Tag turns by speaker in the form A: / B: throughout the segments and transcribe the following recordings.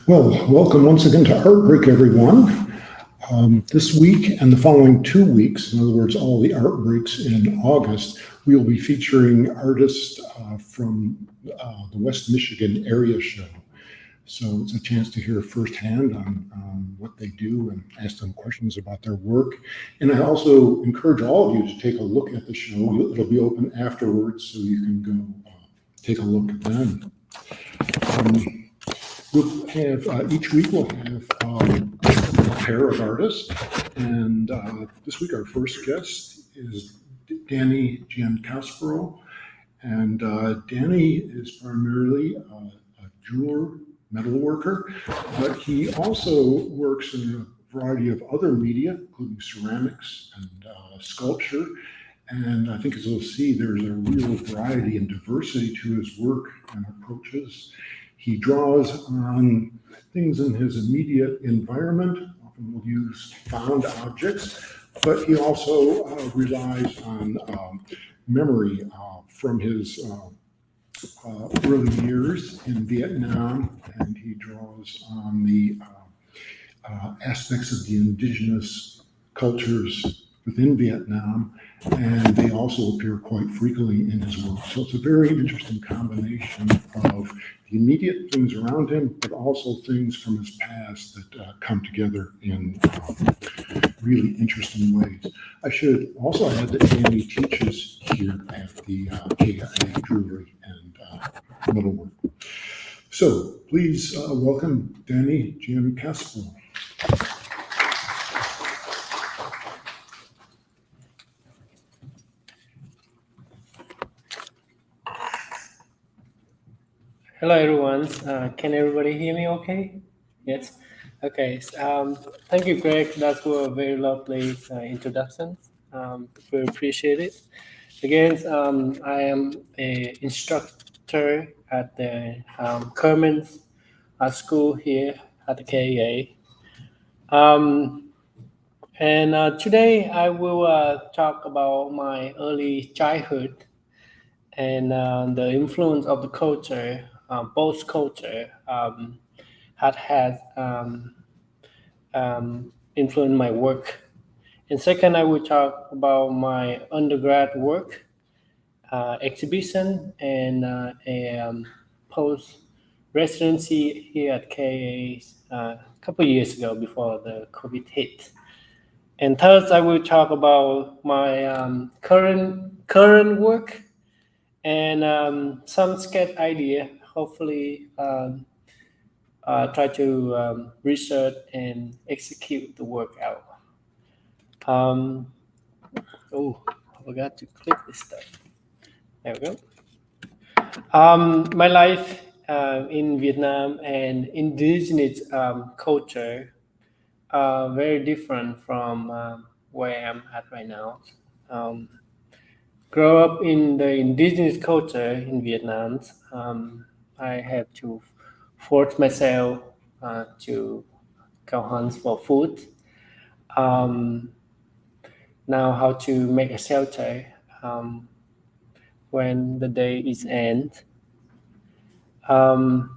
A: Well, welcome once again to ARTbreak, everyone. This week and the following 2 weeks, in other words, all the art breaks in August, we will be featuring artists from the West Michigan area show. So it's a chance to hear firsthand on what they do and ask them questions about their work. And I also encourage all of you to take a look at the show. It'll be open afterwards, so you can go take a look then. We'll have, each week we'll have a pair of artists, and this week our first guest is Danny Giancaspro, and Danny is primarily a jeweler, metal worker, but he also works in a variety of other media, including ceramics and sculpture, and I think as you'll see, there's a real variety and diversity to his work and approaches. He draws on things in his immediate environment, often will use found objects, but he also relies on memory from his early years in Vietnam, and he draws on the aspects of the indigenous cultures within Vietnam, and they also appear quite frequently in his work. So it's a very interesting combination of the immediate things around him, but also things from his past that come together in really interesting ways. I should also add that Danny teaches here at the KIA Jewelry and Metalwork. So please welcome Danny Giancaspro.
B: Hello, everyone. Can everybody hear me okay? Yes? Okay. Thank you, Greg. That was a very lovely introduction. We appreciate it. Again, I am an instructor at the Kerman's school here at the KEA. And today I will talk about my early childhood and the influence of the culture. Both culture had influenced my work. And second, I will talk about my undergrad work, exhibition, and a post-residency here at KA a couple of years ago before the COVID hit. And third, I will talk about my current work and some sketch idea. Hopefully, try to research and execute the work out. Oh, I forgot to click this stuff. There we go. My life in Vietnam and indigenous culture are very different from where I'm at right now. Grow up in the indigenous culture in Vietnam. I had to force myself to go hunt for food. Now how to make a shelter when the day is end. In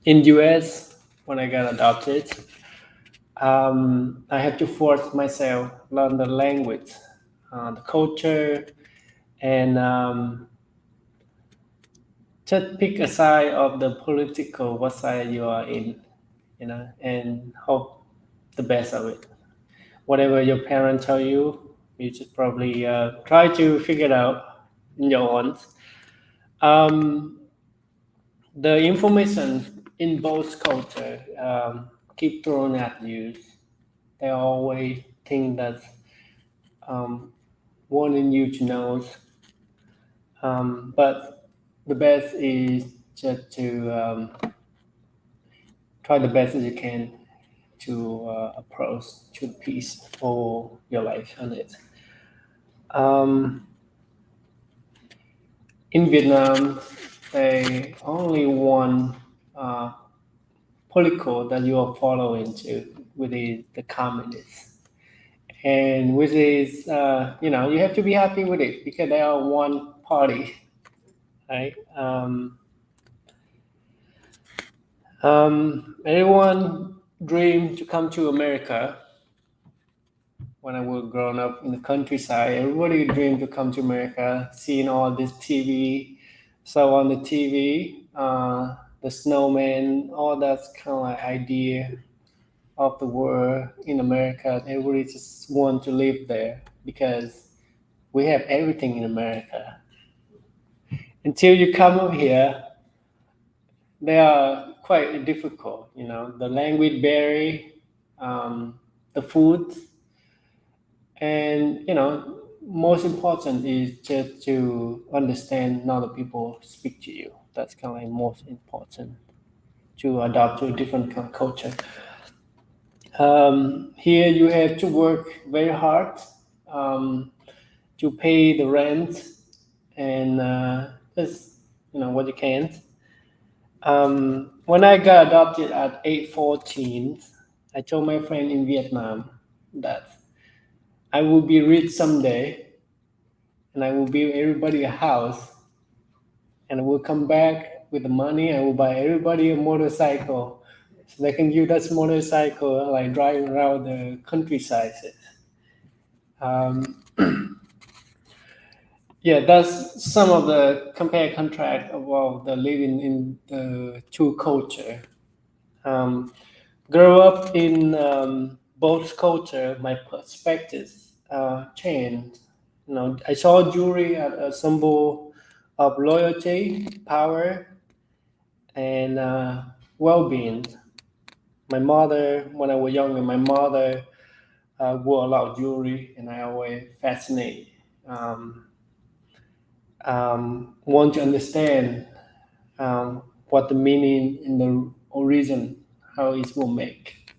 B: US, when I got adopted, I had to force myself learn the language, the culture, and just pick a side of the political, what side you are in, and hope the best of it. Whatever your parents tell you, you should probably try to figure it out in your own. The information in both cultures keep thrown at you. They always think that wanting you to know, but the best is just to try the best as you can to approach to the peace for your life on it. In Vietnam, they only one political that you are following to, which is the communists. And which is, you have to be happy with it because they are one party, right? Everyone dreamed to come to America. When I was growing up in the countryside, everybody dreamed to come to America, seeing all this TV. So on the TV, the snowman, all that kind of like idea of the world in America. Everybody just want to live there because we have everything in America. Until you come up here, they are quite difficult. You know, the language barrier, the food, and you know, most important is just to understand other people speak to you. That's kind of like most important to adapt to a different culture. Here you have to work very hard to pay the rent and just what you can. When I got adopted at age 14, I told my friend in Vietnam that I will be rich someday and I will build everybody a house and I will come back with the money. I will buy everybody a motorcycle so they can use that motorcycle like driving around the countryside. Yeah, that's some of the compare contract about the living in the two culture. Grow up in both culture, my perspectives changed. You know, I saw jewelry as a symbol of loyalty, power, and well-being. My mother, when I was younger, my mother wore a lot of jewelry, and I always fascinated. Want to understand what the meaning in the origin, how it will make.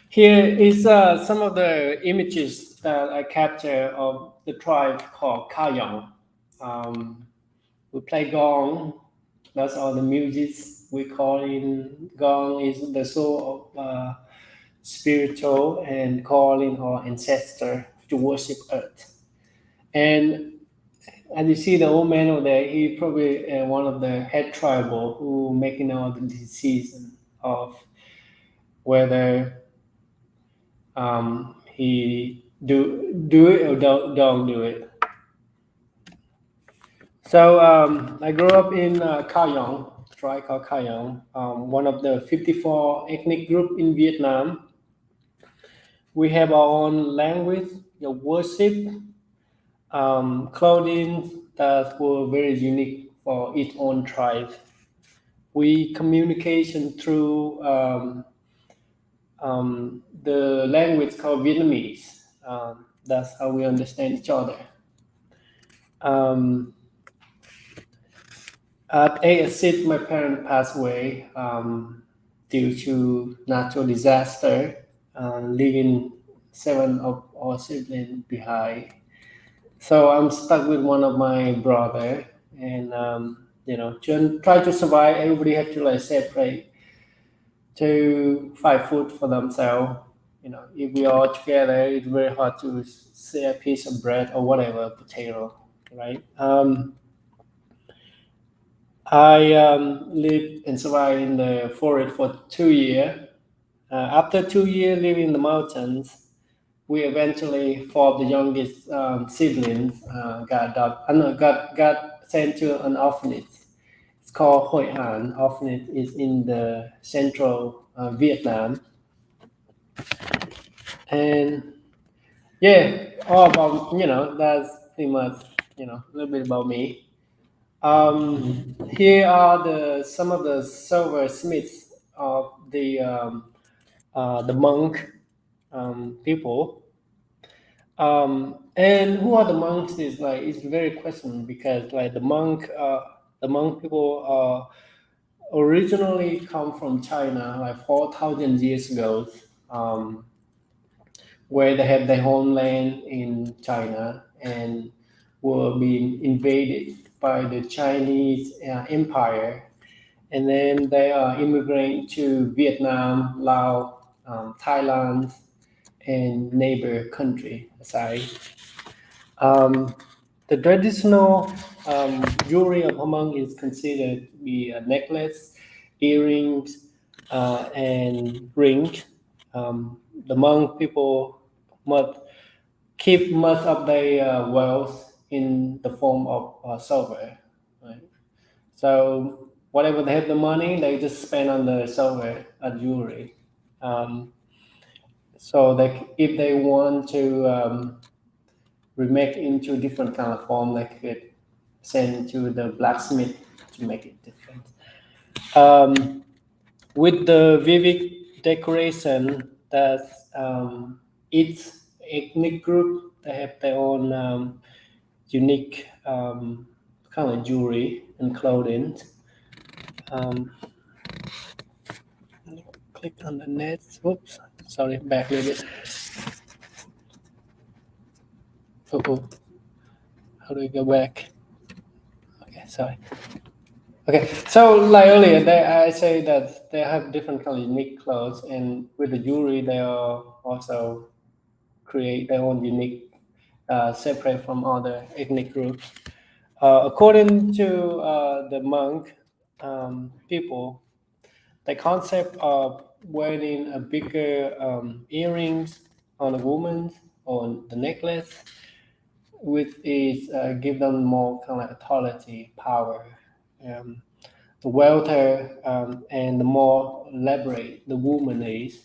B: Here is some of the images that I capture of the tribe called Kayong. We play gong. That's all the music we call in gong is the soul of spiritual and calling our ancestor to worship earth. And as you see, the old man over there, he probably one of the head tribal who making all the decision of whether he do it or don't do it. So I grew up in Kayong, tribe called Kayong, one of the 54 ethnic group in Vietnam. We have our own language, the worship, clothing that were very unique for each own tribe. We communication through the language called Vietnamese. That's how we understand each other. At age 6, my parents passed away due to natural disaster, leaving 7 of our siblings behind. So I'm stuck with one of my brother, and try to survive. Everybody have to like separate to find food for themselves. You know, if we are together, it's very hard to share a piece of bread or whatever, potato, right? I lived and survived in the forest for 2 years. After 2 years living in the mountains, we eventually, four of the youngest siblings, got sent to an orphanage. It's called Hoi An. Orphanage is in the central Vietnam. And yeah, all about, that's pretty much, a little bit about me. Here are some of the silversmiths of the monk people. And who are the monks is like it's very questionable because like the monk people originally come from China like 4,000 years ago, where they had their homeland in China and were being invaded by the Chinese Empire, and then they are immigrating to Vietnam, Laos, Thailand, and neighbor country aside. The traditional jewelry of a monk is considered to be a necklace, earrings, and rings. The monk people must keep most of their wealth in the form of silver, right? So whatever they have the money, they just spend on the silver jewelry. Um, so if they want to remake into different kind of form, they could send to the blacksmith to make it different. With the vivid decoration, that each ethnic group, they have their own unique kind of jewelry and clothing. Um, click on the net. Whoops, sorry, back a little bit. Oh, how do we go back? Okay, sorry. Okay, so like earlier, I say that they have different kind of unique clothes, and with the jewelry, they are also create their own unique, separate from other ethnic groups. According to the monk people, the concept of wearing a bigger earrings on a woman or the necklace, which is give them more kind of authority, power. Um, the wealthier and the more elaborate the woman is.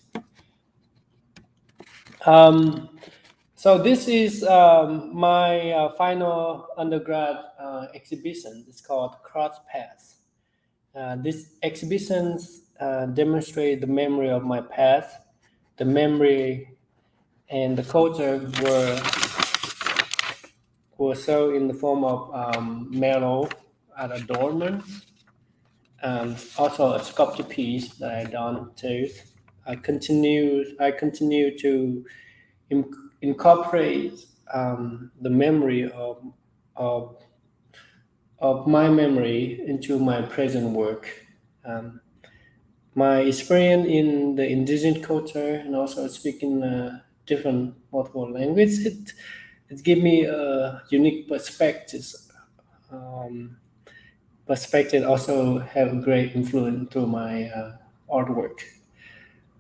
B: So this is my final undergrad exhibition. It's called Cross Paths. These exhibitions demonstrate the memory of my past, the memory and the culture were so in the form of metal adornments, also a sculpture piece that I done too. I continue to incorporate the memory of of my memory into my present work. Um, my experience in the indigenous culture and also speaking different multiple languages, it gave me a unique perspective. Um, Perspective also have a great influence to my artwork.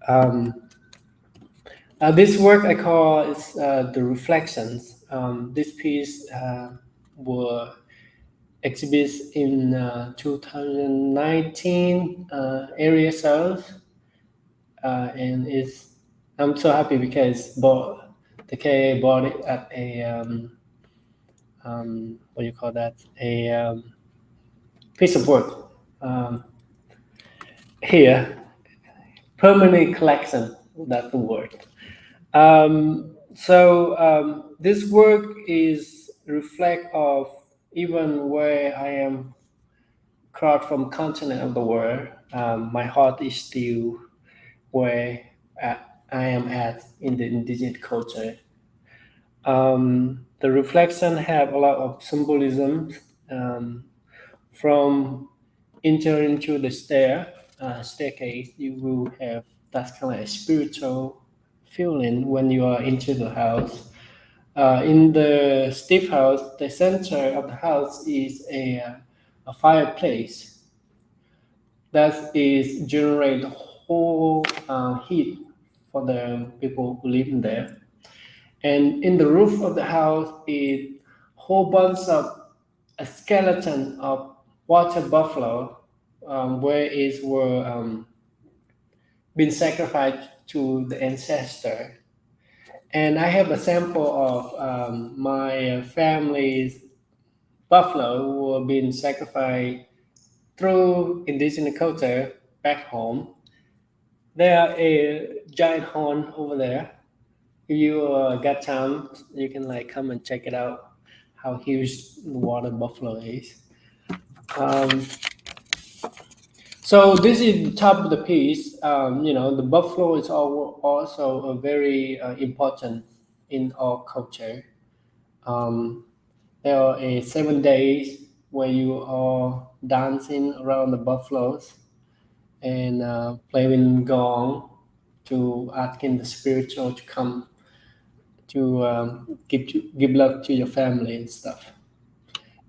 B: Um, this work I call is the Reflections. This piece were exhibited in 2019 area south, and I'm so happy because the KA bought it at a what do you call that, a piece of work here, permanent collection. That's the word. This work is reflect of even where I am crowd from continent of the world. My heart is still where I am at in the indigenous culture. The reflection have a lot of symbolism from entering into the staircase. You will have that kind of spiritual feeling when you are into the house. In the Steve house, the center of the house is a fireplace that is generate whole heat for the people who live in there. And in the roof of the house is whole bunch of a skeleton of water buffalo, where it were been sacrificed to the ancestor. And I have a sample of my family's buffalo who have been sacrificed through indigenous culture back home. There are a giant horn over there. If you got time, you can like come and check it out. How huge the water buffalo is. Um, so this is the top of the piece. The buffalo is also a very important in our culture. Um, there are 7 days where you are dancing around the buffaloes and playing gong to asking the spiritual to come to give love to your family and stuff.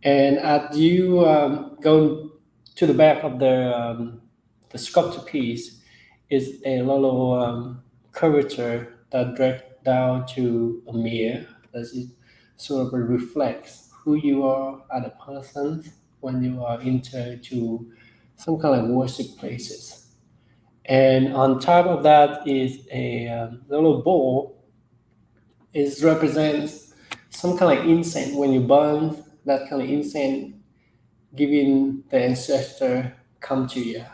B: And as you go to the back of the sculpture piece is a little curvature that drags down to a mirror that it sort of reflects who you are as a person when you are into some kind of worship places. And on top of that is a little bowl. It represents some kind of incense. When you burn that kind of incense, giving the ancestor come to you.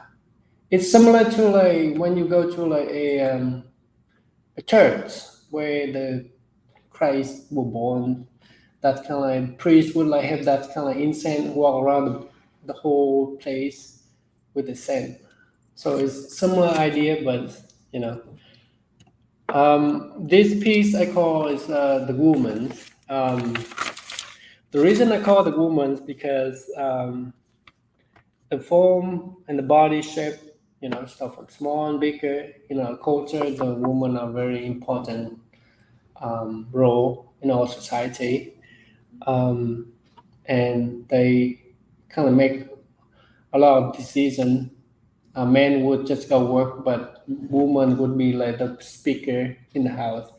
B: It's similar to like when you go to like a church where the Christ were born. That kind of like priest would like have that kind of incense walk around the whole place with the scent. So it's similar idea, but you know, this piece I call is the woman. The reason I call it the woman is because the form and the body shape, stuff like small and bigger. In our culture, the women are very important role in our society, and they kind of make a lot of decisions. Men would just go work, but women would be like the speaker in the house.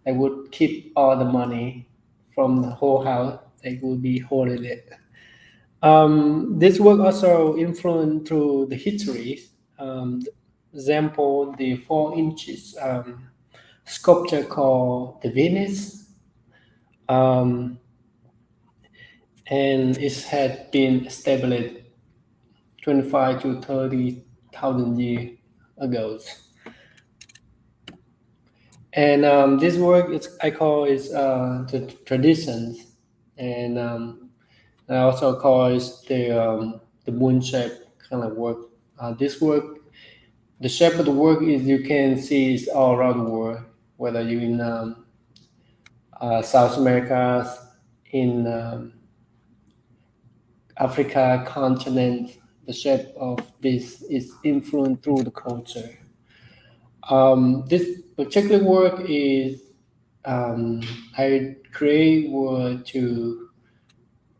B: They would keep all the money from the whole house. They would be holding it. This work also influenced through the history. Example, the 4 inches sculpture called the Venus, and it had been established 25 to 30,000 years ago. And this work I call is the traditions, and I also call it the moon shape kind of work. This work, the shape of the work is you can see is all around the world, whether you're in South America, in Africa continent. The shape of this is influenced through the culture. This particular work is I create word to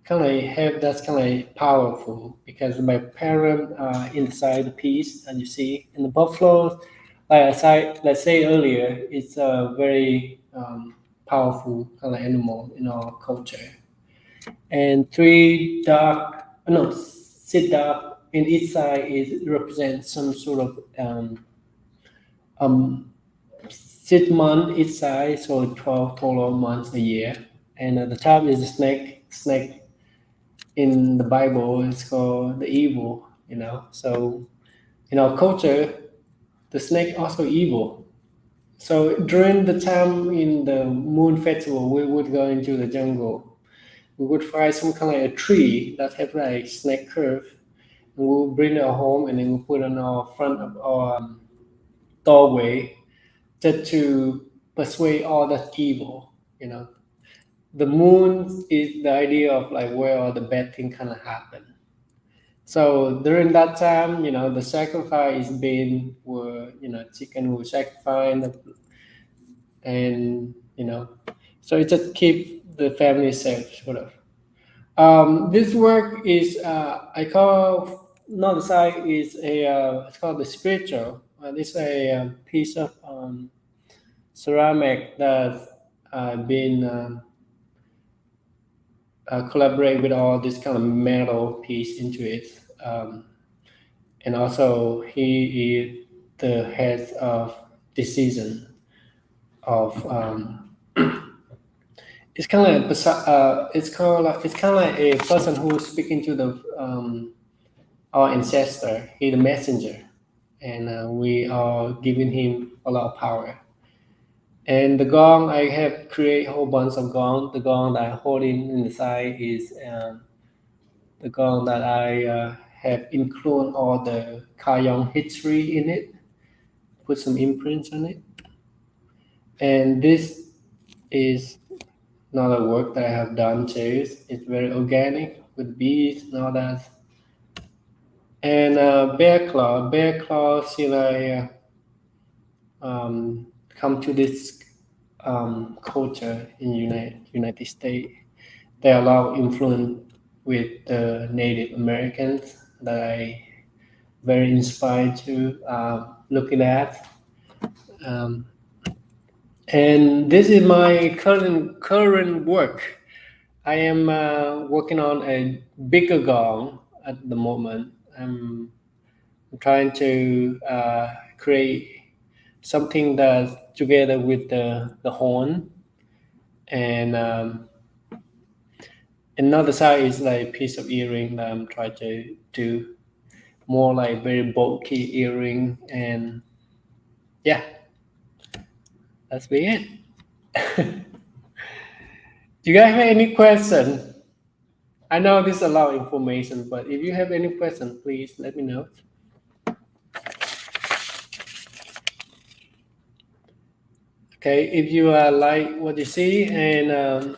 B: kind of have that kind of powerful because my parent inside the piece, and you see in the buffalo, let's say earlier, it's a very powerful kind of animal in our culture. And three dark, no, sit dark in each side is represents some sort of sit month each side, so 12 total months a year. And at the top is a snake. Snake in the Bible is called the evil, So in our culture, the snake also evil. So during the time in the moon festival, we would go into the jungle. We would find some kind of a tree that have like snake curve, and we'll bring it home and then we'll put it on our front of our doorway just to persuade all that evil. The moon is the idea of like where all the bad things kind of happen. So during that time, the sacrifice being were, chicken will sacrifice, and so it just keep the family safe, sort of. This work is I call another side is it's called the spiritual. It's a piece of ceramic that been collaborate with all this kind of metal piece into it. And also he is the head of this season of it's kind of like it's kind of like a person who's speaking to the our ancestor. He's the messenger, and we are giving him a lot of power. And the gong, I have created a whole bunch of gong. The gong that I'm holding in the side is the gong that I have included all the Kayong history in it, put some imprints on it. And this is another work that I have done too. It's very organic with beads and all that. And bear claw, see I come to this culture in United States. They allow influence with the Native Americans that I very inspired to looking at. And this is my current work. I am working on a bigger gong at the moment. I'm trying to create something that's together with the horn, and another side is like a piece of earring that I'm trying to do more like very bulky earring, and yeah, that's be it. Do you guys have any question? I know this is a lot of information, but if you have any questions, please let me know. Okay, if you like what you see, and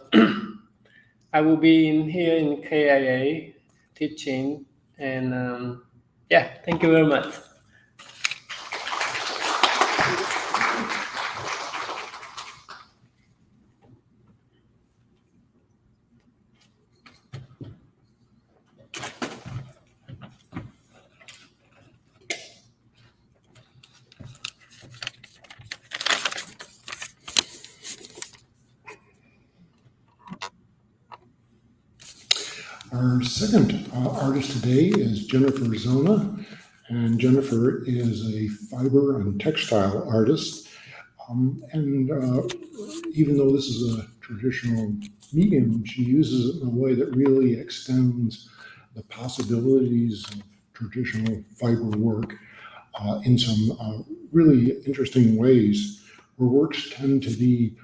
B: I will be in here in KIA teaching, and yeah, thank you very much.
A: Our second artist today is Jennifer Zona, and Jennifer is a fiber and textile artist. And even though this is a traditional medium, she uses it in a way that really extends the possibilities of traditional fiber work in some really interesting ways. Her works tend to be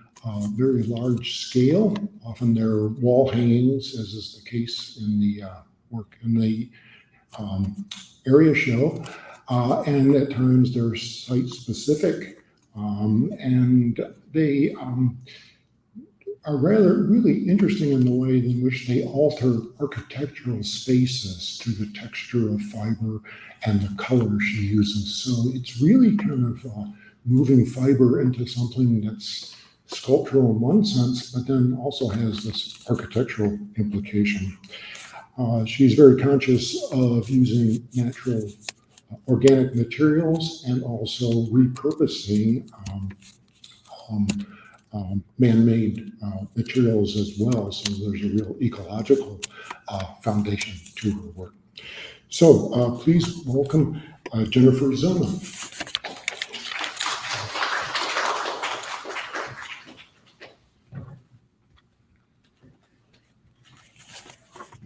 A: very large scale. Often they're wall hangings, as is the case in the work in the area show. And at times they're site specific, and they are really interesting in the way in which they alter architectural spaces through the texture of fiber and the color she uses. So it's really kind of moving fiber into something that's sculptural in one sense, but then also has this architectural implication. She's very conscious of using natural organic materials and also repurposing man-made materials as well. So there's a real ecological foundation to her work. So please welcome Jennifer Zona.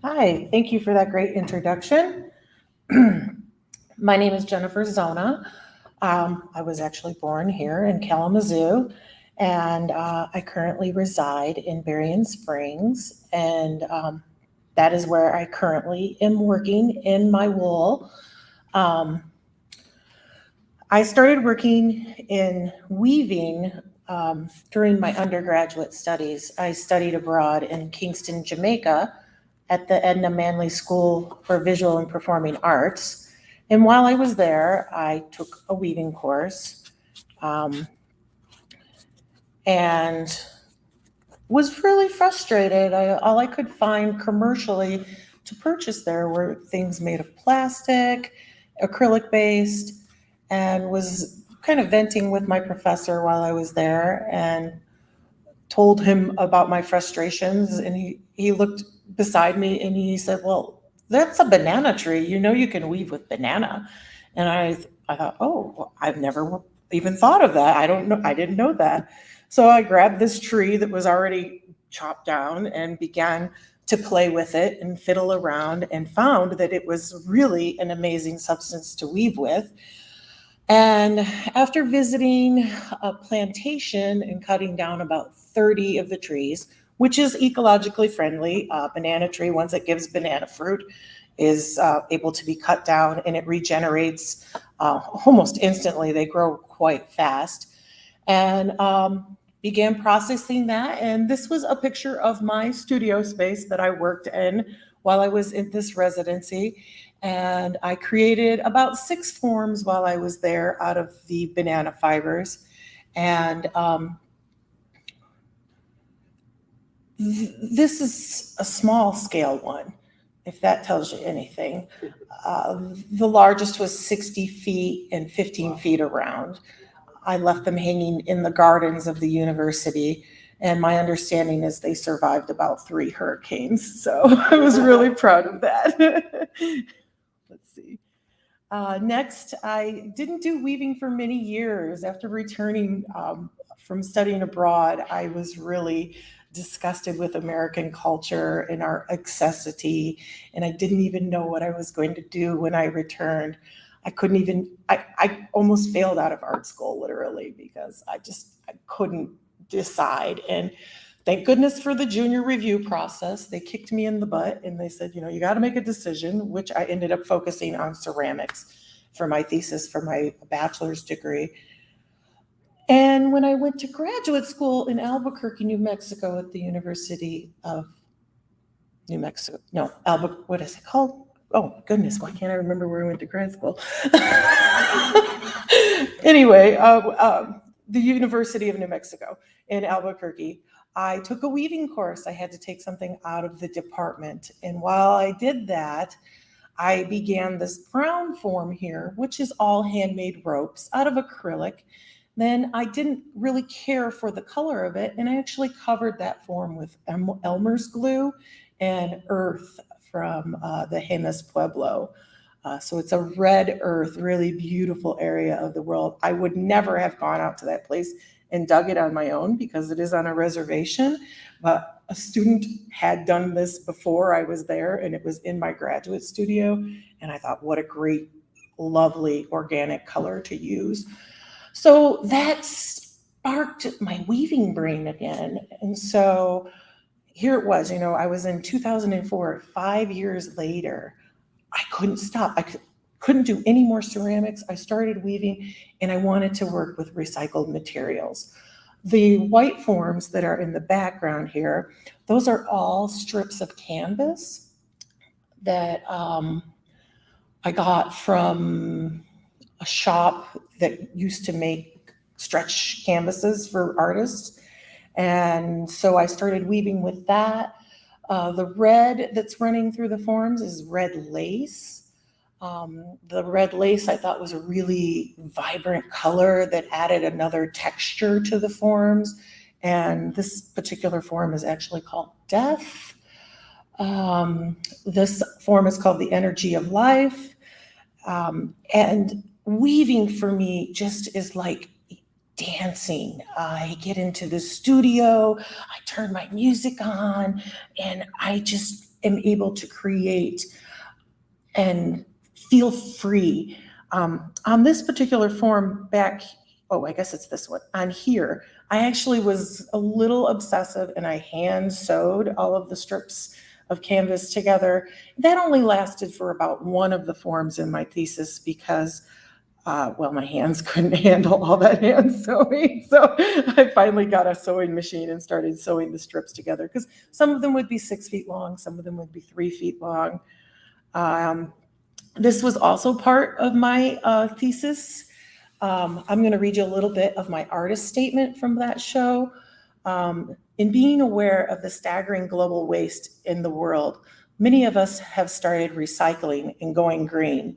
C: Hi, thank you for that great introduction. My name is Jennifer Zona. I was actually born here in Kalamazoo, and I currently reside in Berrien Springs, and that is where I currently am working in my wool. I started working in weaving during my undergraduate studies. I studied abroad in Kingston, Jamaica, at the Edna Manley School for Visual and Performing Arts. And while I was there, I took a weaving course and was really frustrated. All I could find commercially to purchase there were things made of plastic, acrylic-based, and was kind of venting with my professor while I was there and told him about my frustrations. And he looked beside me and he said, well, that's a banana tree. You know, you can weave with banana. And I thought, oh, I've never even thought of that. I didn't know that. So I grabbed this tree that was already chopped down and began to play with it and fiddle around, and found that it was really an amazing substance to weave with. And after visiting a plantation and cutting down about 30 of the trees, which is ecologically friendly, banana tree, once it gives banana fruit, is able to be cut down, and it regenerates almost instantly. They grow quite fast. And began processing that. And this was a picture of my studio space that I worked in while I was in this residency. And I created about 6 forms while I was there out of the banana fibers. And this is a small scale one. if that tells you anything. The largest was 60 feet and 15 feet around. I left them hanging in the gardens of the university, and my understanding is they survived about 3 hurricanes. So I was really proud of that. Let's see. Next, I didn't do weaving for many years. After returning from studying abroad, I was really disgusted with American culture and our excessity, and I didn't even know what I was going to do when I returned. I almost failed out of art school, literally, because I couldn't decide. And thank goodness for the junior review process. They kicked me in the butt and they said, you got to make a decision, which I ended up focusing on ceramics for my thesis, for my bachelor's degree. And when I went to graduate school in Albuquerque, New Mexico, at the University of New Mexico, what is it called? Oh, goodness, why can't I remember where I went to grad school? Anyway, the University of New Mexico in Albuquerque, I took a weaving course. I had to take something out of the department. And while I did that, I began this brown form here, which is all handmade ropes out of acrylic. Then I didn't really care for the color of it, and I actually covered that form with Elmer's glue and earth from the Jemez Pueblo. So it's a red earth, really beautiful area of the world. I would never have gone out to that place and dug it on my own because it is on a reservation, but a student had done this before I was there, and it was in my graduate studio, and I thought, what a great, lovely organic color to use. So that sparked my weaving brain again. And so here it was, I was in 2004, 5 years later. I couldn't stop. I couldn't do any more ceramics. I started weaving, and I wanted to work with recycled materials. The white forms that are in the background here, those are all strips of canvas that I got from a shop that used to make stretch canvases for artists. And so I started weaving with that. The red that's running through the forms is red lace. The red lace I thought was a really vibrant color that added another texture to the forms. And this particular form is actually called Death. This form is called the Energy of Life. And weaving for me just is like dancing. I get into the studio, I turn my music on, and I just am able to create and feel free. On this particular form I guess it's this one, on here, I actually was a little obsessive and I hand sewed all of the strips of canvas together. That only lasted for about one of the forms in my thesis because my hands couldn't handle all that hand sewing. So I finally got a sewing machine and started sewing the strips together because some of them would be 6 feet long, some of them would be 3 feet long. This was also part of my thesis. I'm going to read you a little bit of my artist statement from that show. In being aware of the staggering global waste in the world, many of us have started recycling and going green.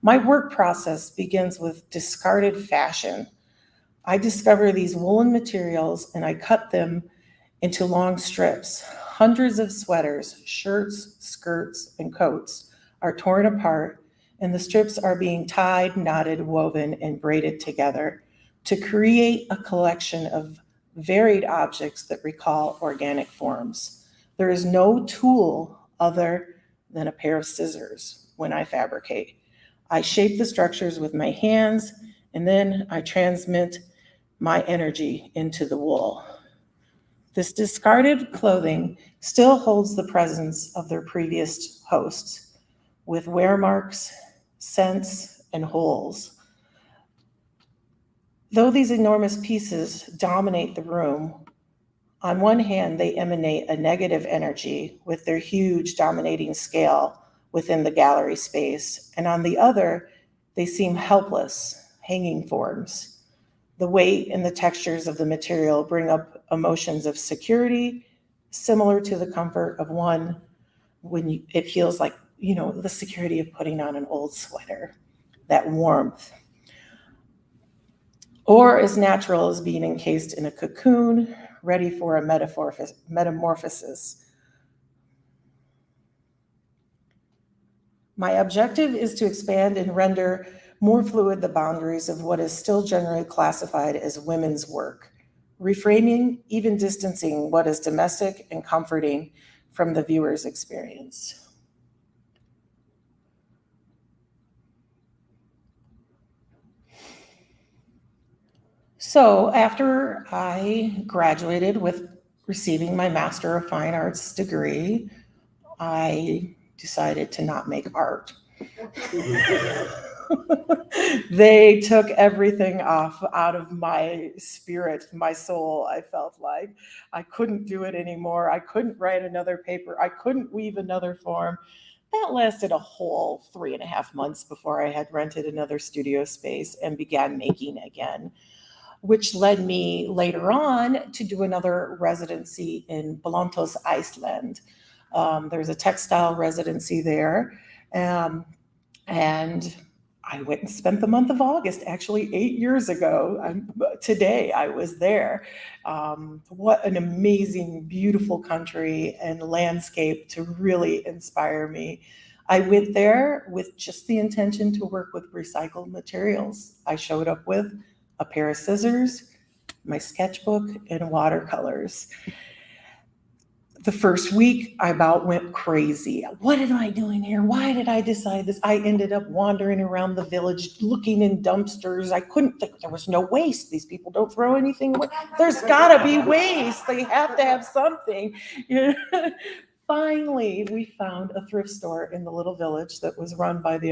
C: My work process begins with discarded fashion. I discover these woolen materials and I cut them into long strips. Hundreds of sweaters, shirts, skirts, and coats are torn apart, and the strips are being tied, knotted, woven, and braided together to create a collection of varied objects that recall organic forms. There is no tool other than a pair of scissors when I fabricate. I shape the structures with my hands, and then I transmit my energy into the wool. This discarded clothing still holds the presence of their previous hosts, with wear marks, scents, and holes. Though these enormous pieces dominate the room, on one hand, they emanate a negative energy with their huge dominating scale within the gallery space, and on the other, they seem helpless, hanging forms. The weight and the textures of the material bring up emotions of security, similar to the comfort of one it feels like, the security of putting on an old sweater, that warmth. Or as natural as being encased in a cocoon, ready for a metamorphosis. My objective is to expand and render more fluid the boundaries of what is still generally classified as women's work, reframing, even distancing what is domestic and comforting from the viewer's experience. So after I graduated with receiving my Master of Fine Arts degree, I decided to not make art. They took everything out of my spirit, my soul. I felt like I couldn't do it anymore. I couldn't write another paper. I couldn't weave another form. That lasted a whole 3.5 months before I had rented another studio space and began making again, which led me later on to do another residency in Blöntos, Iceland. There's a textile residency there. And I went and spent the month of August, actually 8 years ago. Today I was there. What an amazing, beautiful country and landscape to really inspire me. I went there with just the intention to work with recycled materials. I showed up with a pair of scissors, my sketchbook, and watercolors. The first week, I about went crazy. What am I doing here? Why did I decide this? I ended up wandering around the village, looking in dumpsters. I couldn't think, there was no waste. These people don't throw anything away. There's gotta be waste. They have to have something. Finally, we found a thrift store in the little village that was run by the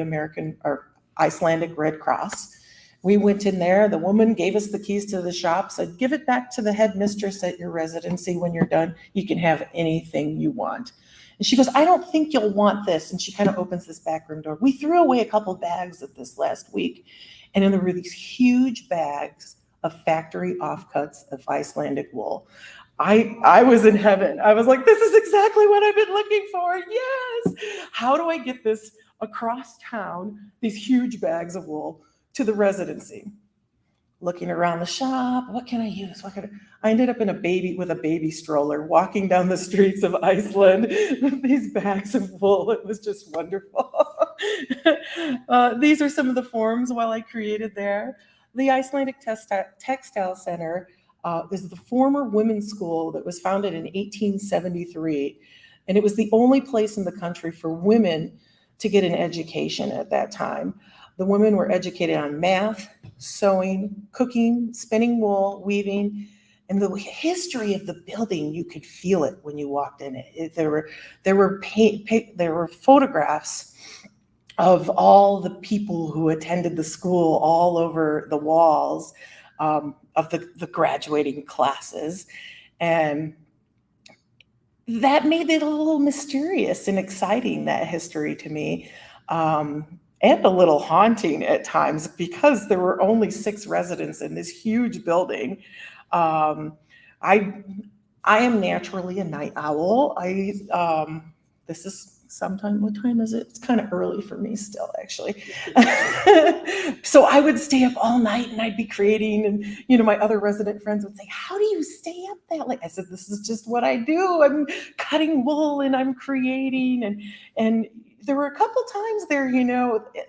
C: Icelandic Red Cross. We went in there, the woman gave us the keys to the shop, said, give it back to the headmistress at your residency when you're done. You can have anything you want. And she goes, I don't think you'll want this. And she kind of opens this back room door. We threw away a couple bags of this last week. And then there were these huge bags of factory offcuts of Icelandic wool. I was in heaven. I was like, this is exactly what I've been looking for. Yes. How do I get this across town, these huge bags of wool, to the residency? Looking around the shop, what can I use? I ended up with a baby stroller, walking down the streets of Iceland with these bags of wool. It was just wonderful. These are some of the forms while I created there. The Icelandic Textile Center is the former women's school that was founded in 1873. And it was the only place in the country for women to get an education at that time. The women were educated on math, sewing, cooking, spinning wool, weaving, and the history of the building. You could feel it when you walked in it. There were photographs of all the people who attended the school all over the walls of the graduating classes, and that made it a little mysterious and exciting, that history to me. And a little haunting at times, because there were only 6 residents in this huge building. I am naturally a night owl. This is sometime, what time is it? It's kind of early for me still, actually. So I would stay up all night and I'd be creating, and my other resident friends would say, how do you stay up that late? I said, this is just what I do. I'm cutting wool and I'm creating, and there were a couple times there,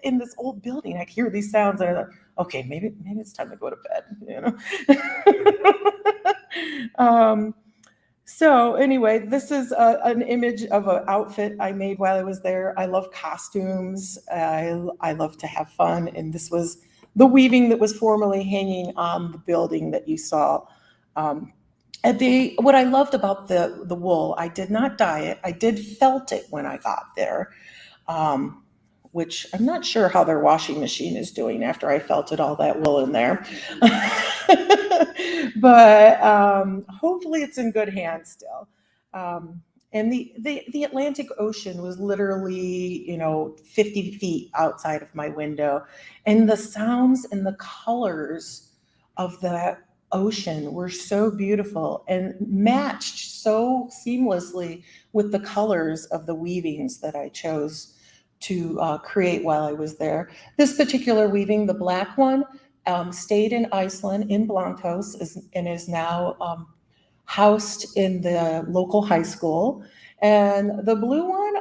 C: in this old building, I hear these sounds and I thought, okay, maybe it's time to go to bed, So anyway, this is an image of an outfit I made while I was there. I love costumes. I love to have fun. And this was the weaving that was formerly hanging on the building that you saw. What I loved about the wool, I did not dye it. I did felt it when I got there, which I'm not sure how their washing machine is doing after I felted all that wool in there. But hopefully it's in good hands still. And the Atlantic Ocean was literally, 50 feet outside of my window. And the sounds and the colors of ocean were so beautiful and matched so seamlessly with the colors of the weavings that I chose to create while I was there. This particular weaving, the black one, stayed in Iceland in Blantos and is now housed in the local high school. And the blue one,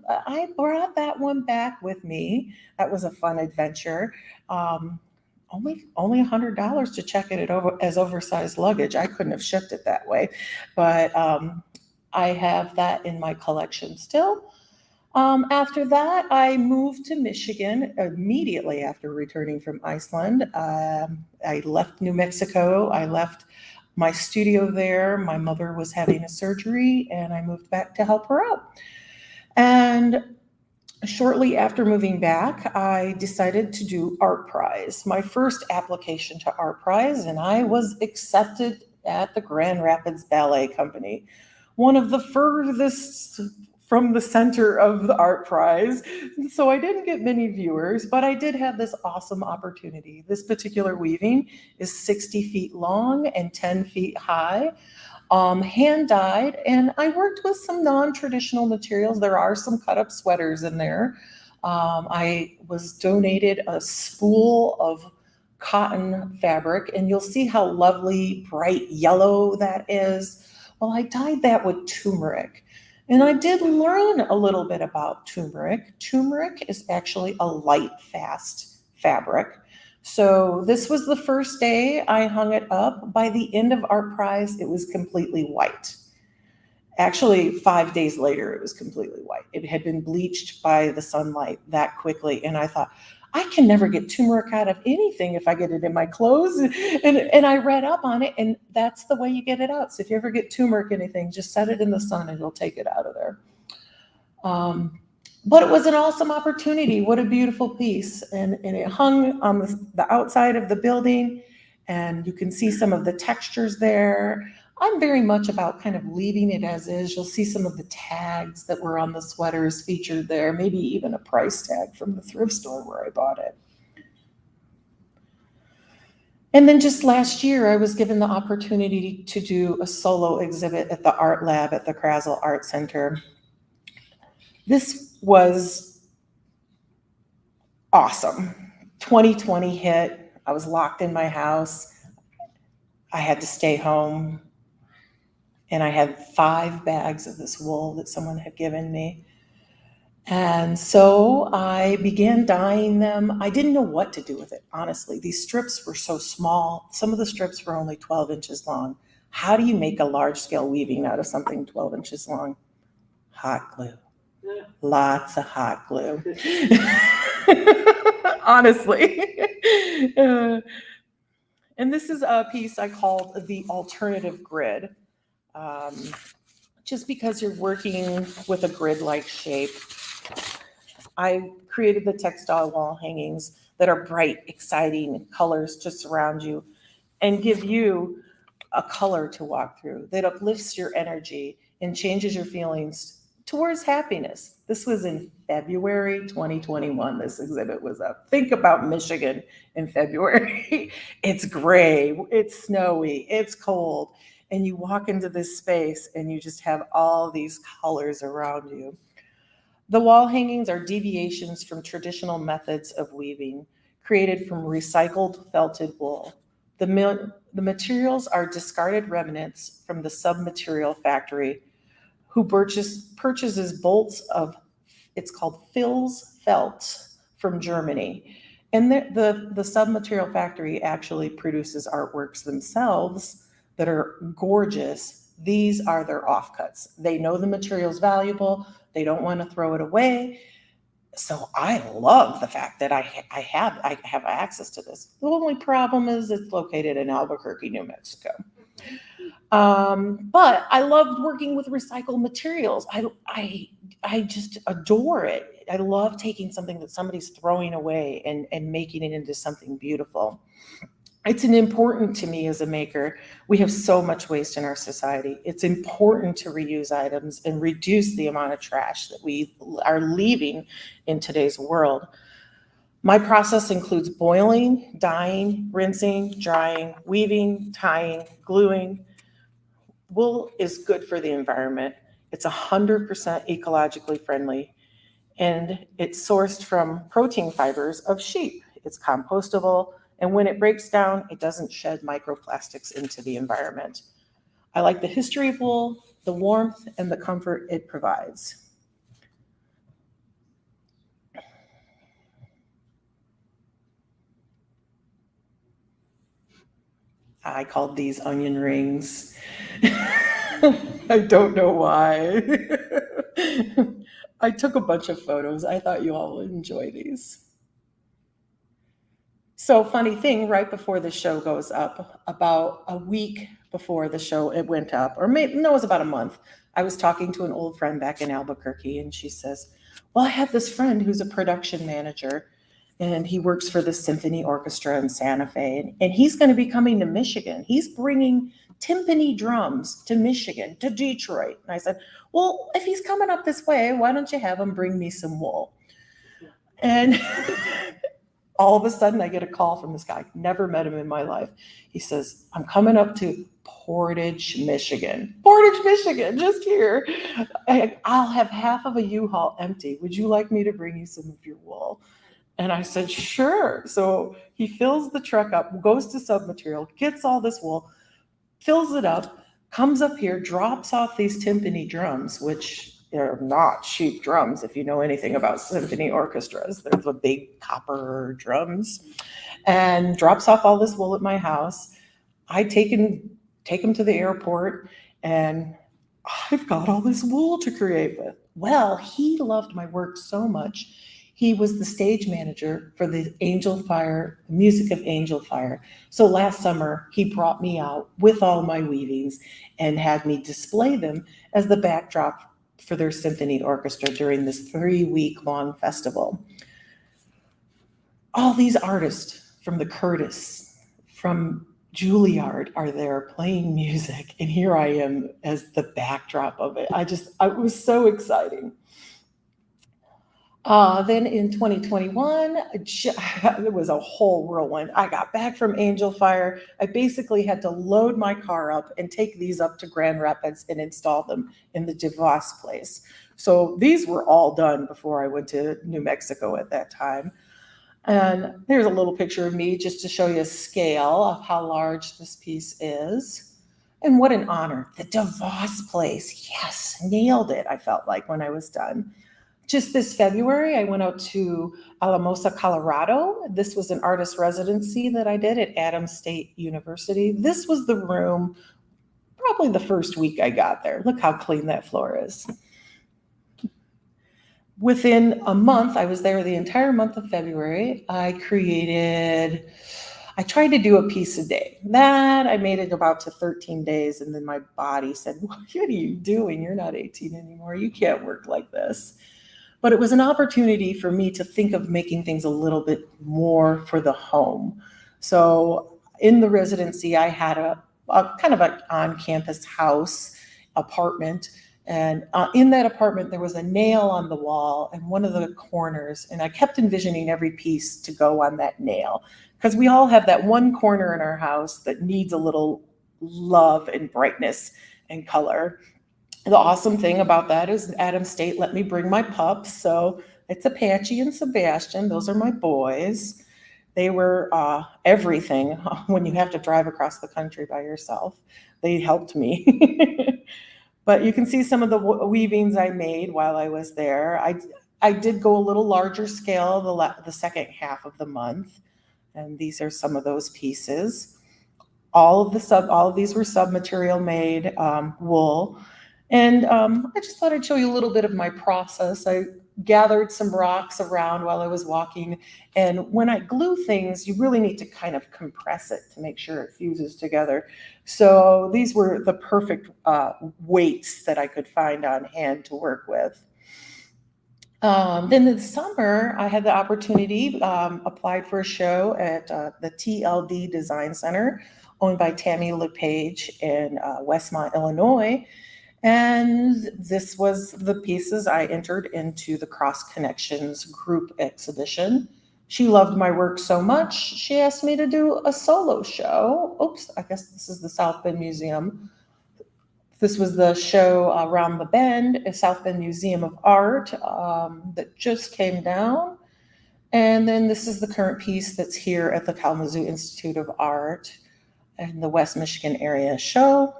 C: I brought that one back with me. That was a fun adventure. Only $100 to check it over as oversized luggage. I couldn't have shipped it that way, but I have that in my collection still. After that, I moved to Michigan immediately after returning from Iceland. I left New Mexico. I left my studio there. My mother was having a surgery, and I moved back to help her out. And shortly after moving back, I decided to do ARTprize, my first application to ARTprize, and I was accepted at the Grand Rapids Ballet Company, one of the furthest from the center of the ARTprize. So I didn't get many viewers, but I did have this awesome opportunity. This particular weaving is 60 feet long and 10 feet high. Hand dyed, and I worked with some non-traditional materials. There are some cut-up sweaters in there. I was donated a spool of cotton fabric, and you'll see how lovely bright yellow that is. Well, I dyed that with turmeric, and I did learn a little bit about turmeric. Turmeric is actually a light fast fabric. So this was the first day I hung it up. By the end of ARTprize, it was completely white. Actually, 5 days later, it was completely white. It had been bleached by the sunlight that quickly. And I thought, I can never get turmeric out of anything if I get it in my clothes. And I read up on it, and that's the way you get it out. So if you ever get turmeric anything, just set it in the sun and you'll take it out of there. But it was an awesome opportunity. What a beautiful piece. And it hung on the outside of the building, and you can see some of the textures there. I'm very much about kind of leaving it as is. You'll see some of the tags that were on the sweaters featured there, maybe even a price tag from the thrift store where I bought it. And then just last year, I was given the opportunity to do a solo exhibit at the Art Lab at the Krasl Art Center. This was awesome. 2020 hit. I was locked in my house. I had to stay home. And I had 5 bags of this wool that someone had given me. And so I began dyeing them. I didn't know what to do with it, honestly. These strips were so small. Some of the strips were only 12 inches long. How do you make a large-scale weaving out of something 12 inches long? Hot glue. Lots of hot glue. Honestly. And this is a piece I called the alternative grid. Just because you're working with a grid-like shape. I created the textile wall hangings that are bright, exciting colors to surround you and give you a color to walk through that uplifts your energy and changes your feelings towards happiness. This was in February 2021. This exhibit was up. Think about Michigan in February. It's gray, it's snowy, it's cold. And you walk into this space and you just have all these colors around you. The wall hangings are deviations from traditional methods of weaving, created from recycled felted wool. The materials are discarded remnants from the sub-material factory, who purchases bolts of, it's called Phil's Felt from Germany. And the sub-material factory actually produces artworks themselves that are gorgeous. These are their offcuts. They know the material's valuable. They don't want to throw it away. So I love the fact that I have access to this. The only problem is it's located in Albuquerque, New Mexico. But I loved working with recycled materials. I just adore it. I love taking something that somebody's throwing away and making it into something beautiful. It's important to me as a maker. We have so much waste in our society. It's important to reuse items and reduce the amount of trash that we are leaving in today's world. My process includes boiling, dyeing, rinsing, drying, weaving, tying, gluing. Wool is good for the environment. It's 100% ecologically friendly, and it's sourced from protein fibers of sheep. It's compostable, and when it breaks down, it doesn't shed microplastics into the environment. I like the history of wool, the warmth, and the comfort it provides. I called these onion rings. I don't know why. I took a bunch of photos. I thought you all would enjoy these. So funny thing, right before the show goes up, about a week before the show it went up, or maybe, no, it was about a month, I was talking to an old friend back in Albuquerque, and she says, well, I have this friend who's a production manager, and he works for the symphony orchestra in Santa Fe, and he's going to be coming to Michigan. He's bringing timpani drums to Michigan, to Detroit. And I said, well, if he's coming up this way, why don't you have him bring me some wool? And all of a sudden I get a call from this guy. Never met him in my life. He says, I'm coming up to Portage, Michigan. Portage, Michigan, just here. I'll have half of a U-Haul empty. Would you like me to bring you some of your wool? And I said, sure. So he fills the truck up, goes to Submaterial, gets all this wool, fills it up, comes up here, drops off these timpani drums, which they're not cheap drums if you know anything about symphony orchestras. They're the big copper drums, and drops off all this wool at my house. I take him to the airport, and I've got all this wool to create with. Well, he loved my work so much. He was the stage manager for the Angel Fire, music of Angel Fire. So last summer, he brought me out with all my weavings and had me display them as the backdrop for their symphony orchestra during this 3-week-long festival. All these artists from the Curtis, from Juilliard are there playing music, and here I am as the backdrop of it. It was so exciting. Then in 2021, it was a whole whirlwind. I got back from Angel Fire. I basically had to load my car up and take these up to Grand Rapids and install them in the DeVos place. So these were all done before I went to New Mexico at that time. And there's a little picture of me just to show you a scale of how large this piece is. And what an honor. The DeVos place. Yes, nailed it, I felt like, when I was done. Just this February, I went out to Alamosa, Colorado. This was an artist residency that I did at Adams State University. This was the room probably the first week I got there. Look how clean that floor is. Within a month, I was there the entire month of February. I tried to do a piece a day. That I made it about to 13 days, and then my body said, what are you doing? You're not 18 anymore. You can't work like this. But it was an opportunity for me to think of making things a little bit more for the home. So in the residency, I had a kind of an on-campus house apartment. And in that apartment, there was a nail on the wall in one of the corners. And I kept envisioning every piece to go on that nail, because we all have that one corner in our house that needs a little love and brightness and color. The awesome thing about that is Adams State let me bring my pups. So it's Apache and Sebastian. Those are my boys. They were everything when you have to drive across the country by yourself. They helped me. But you can see some of the weavings I made while I was there. I did go a little larger scale the second half of the month. And these are some of those pieces. All of these were sub-material made wool. And I just thought I'd show you a little bit of my process. I gathered some rocks around while I was walking. And when I glue things, you really need to kind of compress it to make sure it fuses together. So these were the perfect weights that I could find on hand to work with. Then in the summer, I had the opportunity, applied for a show at the TLD Design Center, owned by Tammy LePage in Westmont, Illinois. And this was the pieces I entered into the Cross Connections group exhibition. she loved my work so much, she asked me to do a solo show. Oops, I guess this is the South Bend Museum. This was the show around the bend, a South Bend Museum of Art that just came down. And then this is the current piece that's here at the Kalamazoo Institute of Art and the West Michigan area show.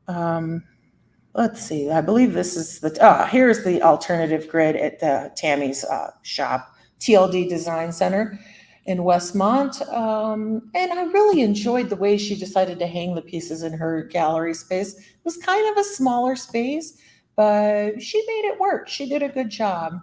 C: Let's see, I believe this is here's the alternative grid at Tammy's shop, TLD Design Center in Westmont. And I really enjoyed the way she decided to hang the pieces in her gallery space. It was kind of a smaller space, but she made it work. She did a good job.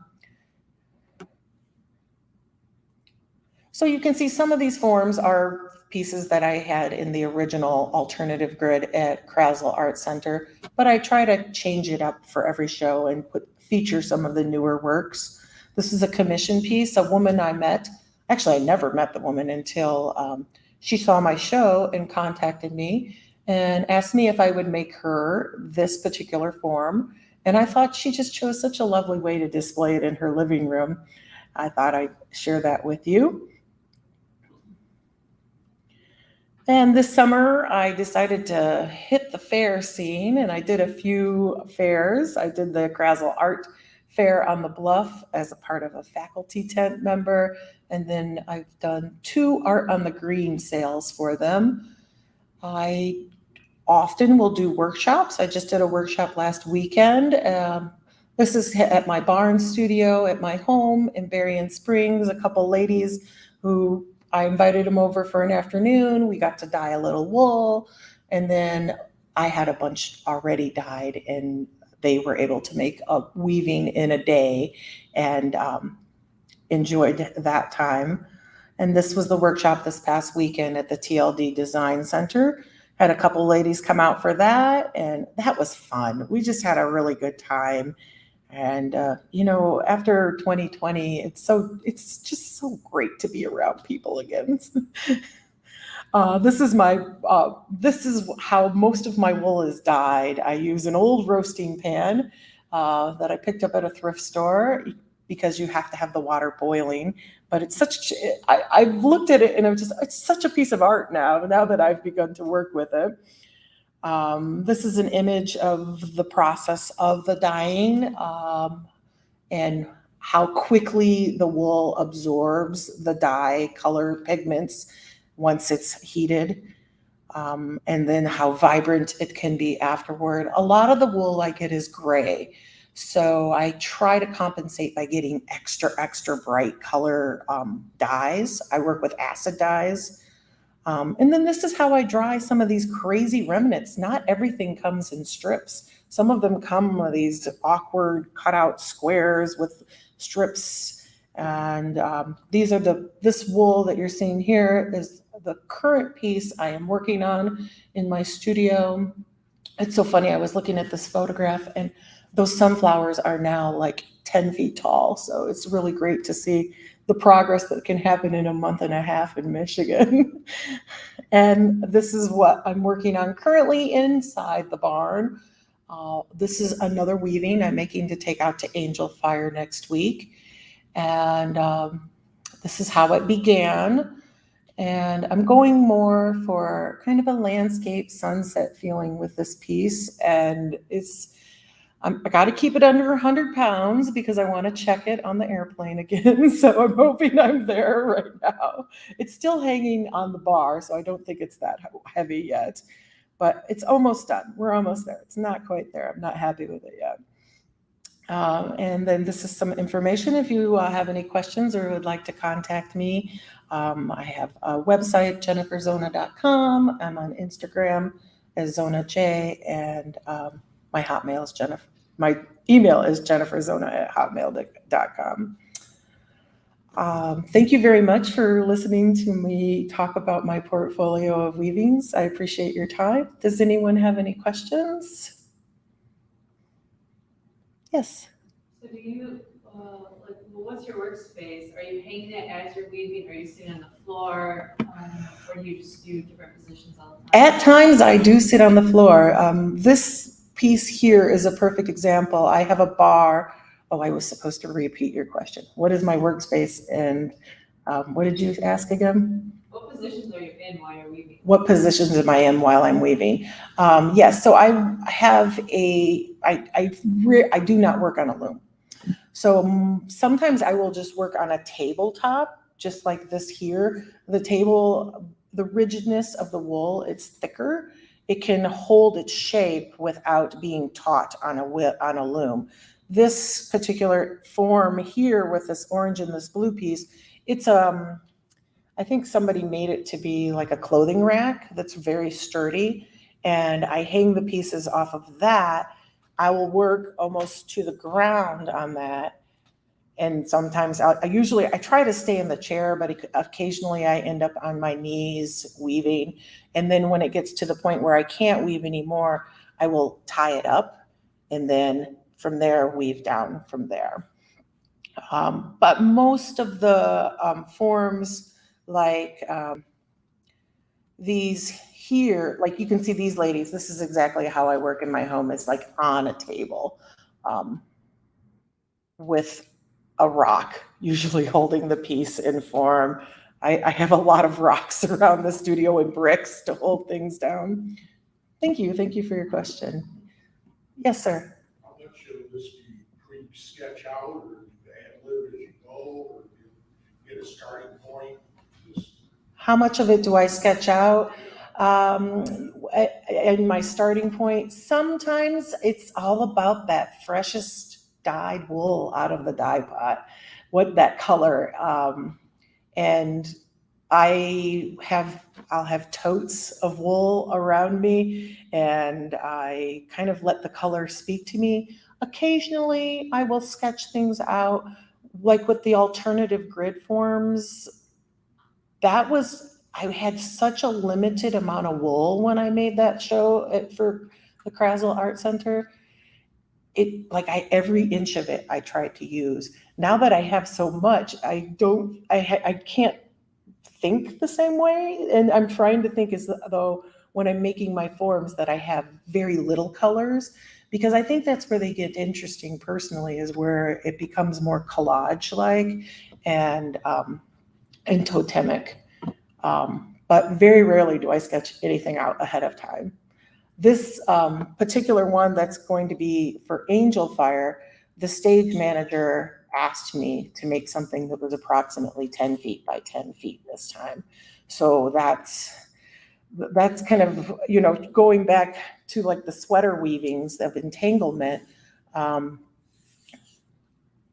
C: So you can see some of these forms are pieces that I had in the original alternative grid at Krasl Art Center, but I try to change it up for every show and feature some of the newer works. This is a commission piece, a woman I met. Actually, I never met the woman until she saw my show and contacted me and asked me if I would make her this particular form. And I thought she just chose such a lovely way to display it in her living room. I thought I'd share that with you. And this summer, I decided to hit the fair scene, and I did a few fairs. I did the Krasl Art Fair on the Bluff as a part of a faculty tent member, and then I've done 2 Art on the Green sales for them. I often will do workshops. I just did a workshop last weekend. This is at my barn studio at my home in Berrien Springs. A couple ladies who I invited them over for an afternoon. We got to dye a little wool, and then I had a bunch already dyed, and they were able to make a weaving in a day and enjoyed that time. And this was the workshop this past weekend at the TLD Design Center. Had a couple ladies come out for that, and that was fun. We just had a really good time. And, after 2020, it's just so great to be around people again. This is how most of my wool is dyed. I use an old roasting pan that I picked up at a thrift store because you have to have the water boiling. But I've looked at it and it's such a piece of art now that I've begun to work with it. This is an image of the process of the dyeing and how quickly the wool absorbs the dye color pigments once it's heated, and then how vibrant it can be afterward. A lot of the wool I get is gray, so I try to compensate by getting extra bright color dyes. I work with acid dyes. And then this is how I dry some of these crazy remnants. Not everything comes in strips. Some of them come with these awkward cutout squares with strips. And this wool that you're seeing here is the current piece I am working on in my studio. It's so funny. I was looking at this photograph, and those sunflowers are now like 10 feet tall. So it's really great to see the progress that can happen in a month and a half in Michigan. And this is what I'm working on currently inside the barn. This is another weaving I'm making to take out to Angel Fire next week. And this is how it began. And I'm going more for kind of a landscape sunset feeling with this piece. And I got to keep it under 100 pounds because I want to check it on the airplane again. So I'm hoping I'm there right now. It's still hanging on the bar, so I don't think it's that heavy yet, but it's almost done. We're almost there. It's not quite there. I'm not happy with it yet. And then this is some information if you have any questions or would like to contact me. I have a website, jenniferzona.com. I'm on Instagram as ZonaJ, and my Hotmail is my email is jenniferzona@hotmail.com. Thank you very much for listening to me talk about my portfolio of weavings. I appreciate your time. Does anyone have any questions? Yes.
D: So do you, what's your workspace? Are you hanging it as you're weaving? Are you sitting on the floor? Or do you just do different positions all the time?
C: At times I do sit on the floor. This piece here is a perfect example. I have a bar I was supposed to repeat your question. What is my workspace, and what did you ask again?
D: What positions are you in while you're weaving?
C: What positions am I in while I'm weaving? Yes, so I have I do not work on a loom. So sometimes I will just work on a tabletop, just like this here. The table, the rigidness of the wool, it's thicker. It can hold its shape without being taut on a loom. This particular form here with this orange and this blue piece, it's I think somebody made it to be like a clothing rack that's very sturdy, and I hang the pieces off of that. I will work almost to the ground on that. And sometimes I try to stay in the chair, but occasionally I end up on my knees weaving. And then when it gets to the point where I can't weave anymore, I will tie it up, and then from there, weave down from there. But most of the forms, like these here, like you can see these ladies, this is exactly how I work in my home. It's like on a table with a rock, usually holding the piece in form. I have a lot of rocks around the studio and bricks to hold things down. Thank you for your question. Yes, sir.
A: How much of this do you pre-sketch out, or do you ad-lib as you go, or do you get a starting point?
C: How much of it do I sketch out? And my starting point, sometimes it's all about that freshest dyed wool out of the dye pot, what that color. And I'll have totes of wool around me, and I kind of let the color speak to me. Occasionally I will sketch things out, like with the alternative grid forms. I had such a limited amount of wool when I made that show for the Krasl Art Center. Every inch of it I tried to use. Now that I have so much, I can't think the same way. And I'm trying to think as though when I'm making my forms that I have very little colors, because I think that's where they get interesting personally, is where it becomes more collage-like and totemic. But very rarely do I sketch anything out ahead of time. This particular one that's going to be for Angel Fire, the stage manager asked me to make something that was approximately 10 feet by 10 feet this time. So that's kind of, going back to like the sweater weavings of entanglement.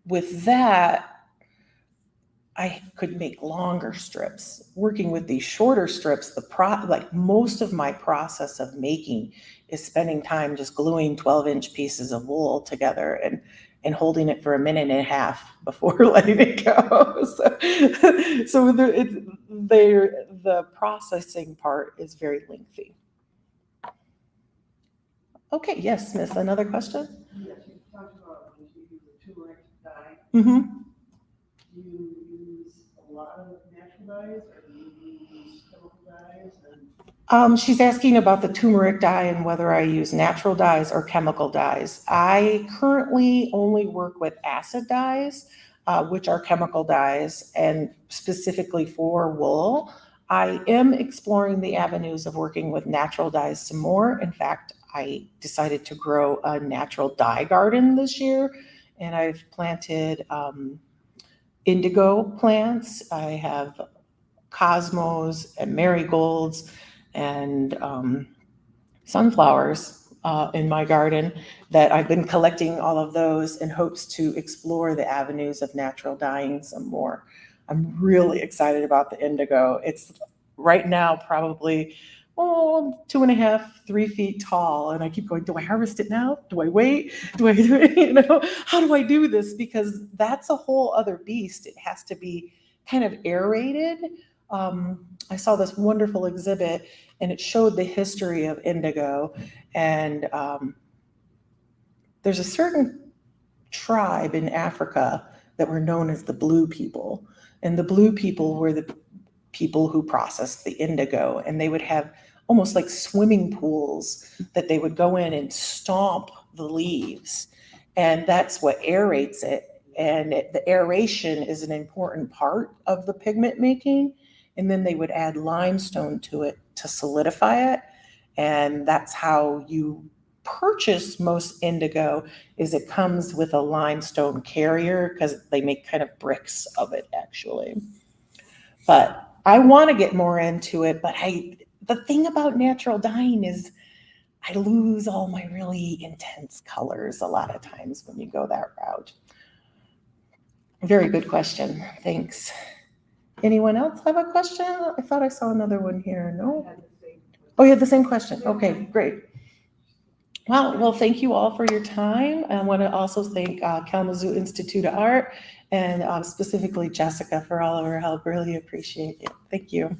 C: With that, I could make longer strips. Working with these shorter strips, most of my process of making is spending time just gluing 12-inch pieces of wool together and holding it for a minute and a half before letting it go. So the processing part is very lengthy. Okay, yes, Miss, another question?
E: Yes, you talked about when you use a turmeric dye.
C: Mm-hmm.
E: Do you use a lot of natural dyes, or do you use chemical dyes?
C: She's asking about the turmeric dye and whether I use natural dyes or chemical dyes. I currently only work with acid dyes, which are chemical dyes, and specifically for wool. I am exploring the avenues of working with natural dyes some more. In fact, I decided to grow a natural dye garden this year, and I've planted indigo plants. I have cosmos and marigolds and sunflowers in my garden that I've been collecting all of those in hopes to explore the avenues of natural dyeing some more. I'm really excited about the indigo. It's right now probably 2.5, 3 feet tall. And I keep going, do I harvest it now? Do I wait? Do I do it? How do I do this? Because that's a whole other beast. It has to be kind of aerated. I saw this wonderful exhibit, and it showed the history of indigo. And there's a certain tribe in Africa that were known as the blue people. And the blue people were the people who processed the indigo. And they would have almost like swimming pools that they would go in and stomp the leaves. And that's what aerates it. And the aeration is an important part of the pigment making. And then they would add limestone to it to solidify it. And that's how you purchase most indigo, is it comes with a limestone carrier, because they make kind of bricks of it actually. But I want to get more into it, but the thing about natural dyeing is I lose all my really intense colors a lot of times when you go that route. Very good question. Thanks. Anyone else have a question? I thought I saw another one here. No? Oh, you had the same question. Okay, great. Wow. Well, thank you all for your time. I want to also thank Kalamazoo Institute of Art and specifically Jessica for all of her help. Really appreciate it. Thank you.